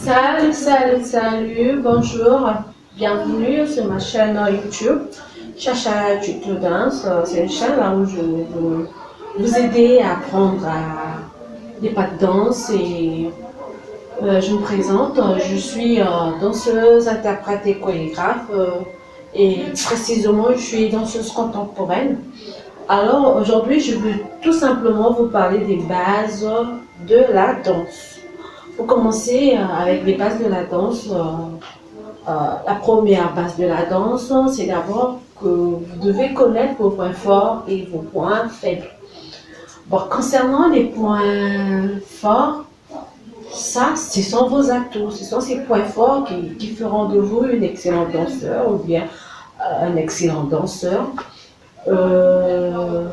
Salut, salut, salut, bonjour, bienvenue sur ma chaîne YouTube, Chacha Tuto Danse. C'est une chaîne là où je vais vous aider à apprendre des pas de danse et je me présente, je suis danseuse, interprète et chorégraphe et précisément je suis danseuse contemporaine. Alors aujourd'hui je veux tout simplement vous parler des bases de la danse. Pour commencer avec les bases de la danse, la première base de la danse, c'est d'abord que vous devez connaître vos points forts et vos points faibles. Bon, concernant les points forts, ça, ce sont vos atouts, ce sont ces points forts qui feront de vous une excellente danseur ou bien un excellent danseur. Euh,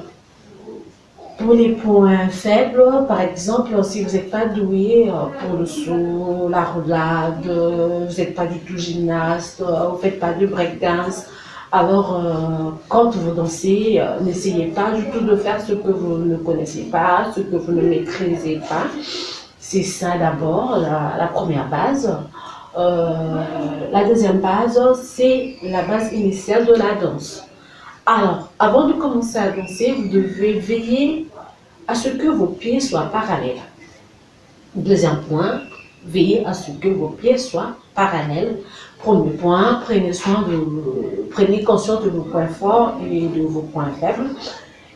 Pour les points faibles, par exemple, si vous n'êtes pas doué pour le saut, la roulade, vous n'êtes pas du tout gymnaste, vous ne faites pas de breakdance, alors quand vous dansez, n'essayez pas du tout de faire ce que vous ne connaissez pas, ce que vous ne maîtrisez pas. C'est ça d'abord, la première base. La deuxième base, c'est la base initiale de la danse. Alors, avant de commencer à danser, vous devez veiller à ce que vos pieds soient parallèles. Deuxième point, veillez à ce que vos pieds soient parallèles. Premier point, prenez conscience de vos points forts et de vos points faibles.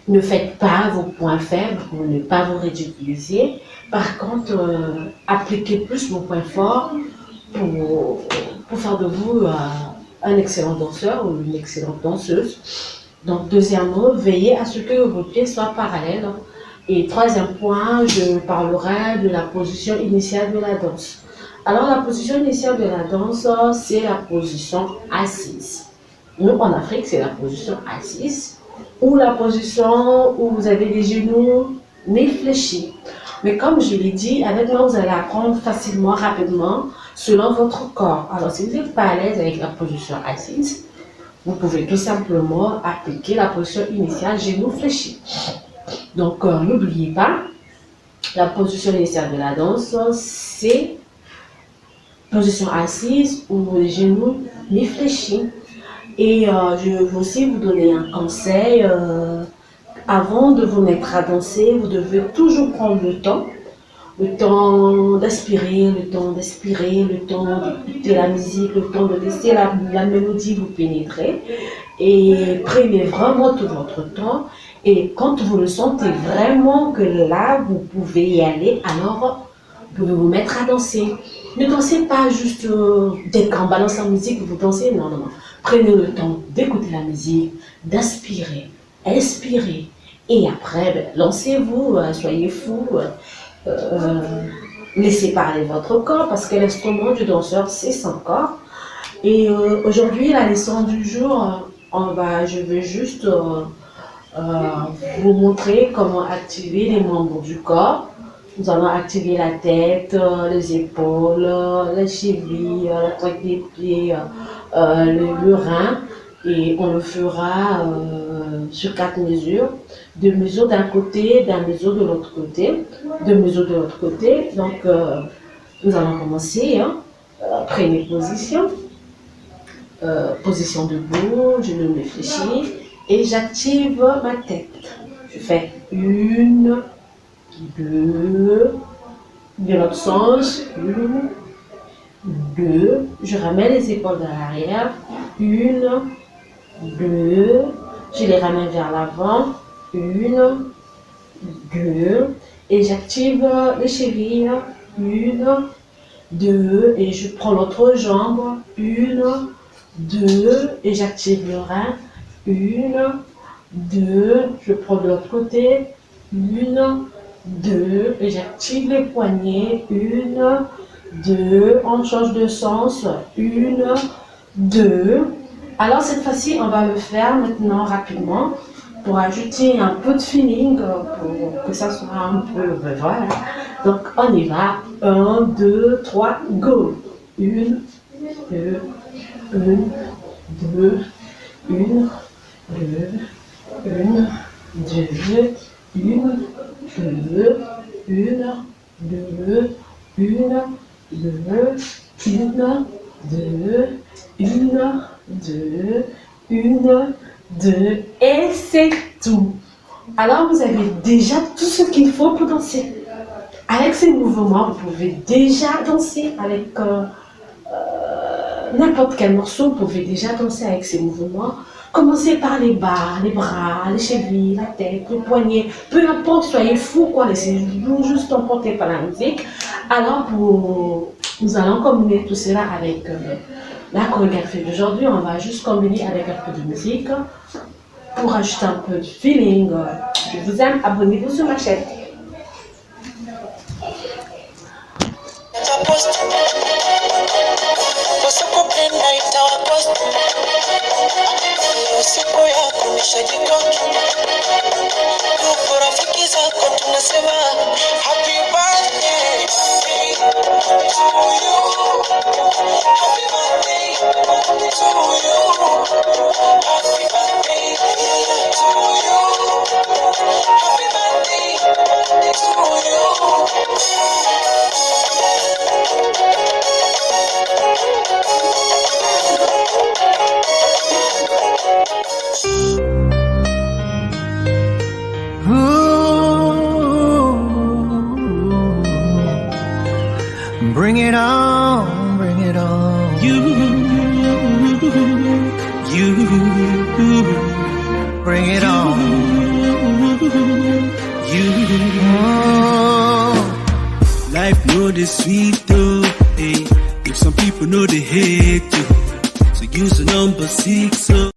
Ne faites pas vos points faibles pour ne pas vous ridiculiser. Par contre, appliquez plus vos points forts pour faire de vous un excellent danseur ou une excellente danseuse. Donc, deuxièmement, veillez à ce que vos pieds soient parallèles. Et troisième point, je parlerai de la position initiale de la danse. Alors, la position initiale de la danse, c'est la position assise. Nous, en Afrique, c'est la position assise ou la position où vous avez les genoux nez fléchis. Mais comme je l'ai dit, avec moi, vous allez apprendre facilement, rapidement, selon votre corps. Alors, si vous n'êtes pas à l'aise avec la position assise, vous pouvez tout simplement appliquer la position initiale genoux fléchis. Donc, n'oubliez pas, la position initiale de la danse, c'est position assise ou les genoux nez fléchis. Et je veux aussi vous donner un conseil. Avant de vous mettre à danser, vous devez toujours prendre le temps d'aspirer, le temps d'expirer, le temps d'écouter la musique, le temps de laisser la mélodie vous pénétrer. Et prenez vraiment tout votre temps. Et quand vous le sentez vraiment que là, vous pouvez y aller, alors vous pouvez vous mettre à danser. Ne dansez pas juste dès qu'on balance la musique, vous dansez. Non, non, non. Prenez le temps d'écouter la musique, d'inspirer, inspirez. Et après, lancez-vous, soyez fou. Laissez parler votre corps parce que l'instrument du danseur, c'est son corps. Et aujourd'hui, la leçon du jour, je vais juste vous montrer comment activer les membres du corps. Nous allons activer la tête, les épaules, les chevilles, la pointe des pieds, le rein. Et on le fera sur 4 mesures. 2 mesures d'un côté, 2 mesures de l'autre côté. 2 mesures de l'autre côté. Donc, nous allons commencer. Prenez position. Position debout, je me réfléchis et j'active ma tête. Je fais 1, 2, de l'autre sens, 1, 2, je ramène les épaules vers l'arrière, 1, 2, je les ramène vers l'avant, 1, 2, et j'active les chevilles, 1, 2, et je prends l'autre jambe, 1, 2, et j'active le rein, 1, 2, je prends de l'autre côté, 1, 2, et j'active les poignets, 1, 2, on change de sens, 1, 2. Alors cette fois-ci, on va le faire maintenant rapidement pour ajouter un peu de feeling, pour que ça soit un peu, voilà. Donc on y va, 1, 2, 3, go, 1, 2, 1, 2, 1, 2, 1, 2, Une, deux, une, deux, une, deux, une, deux, et c'est tout. Alors vous avez déjà tout ce qu'il faut pour danser. Avec ces mouvements, vous pouvez déjà danser avec n'importe quel morceau, vous pouvez déjà danser avec ces mouvements. Commencez par les bas, les bras, les chevilles, la tête, le poignet, peu importe, soyez fou quoi, laissez-vous juste emporter par la musique. Alors nous allons combiner tout cela avec la chorégraphie d'aujourd'hui. On va juste combiner avec un peu de musique pour ajouter un peu de feeling. Je vous aime, abonnez-vous sur ma chaîne. Siku yako nishajikoki, tuko rafiki zako tunasema happy birthday to you, happy birthday to you, happy birthday to you, happy birthday to you. Bring it on, bring it on. You, bring it on. Life know the sweet though, hey. If some people know they hate you, so use the number 6.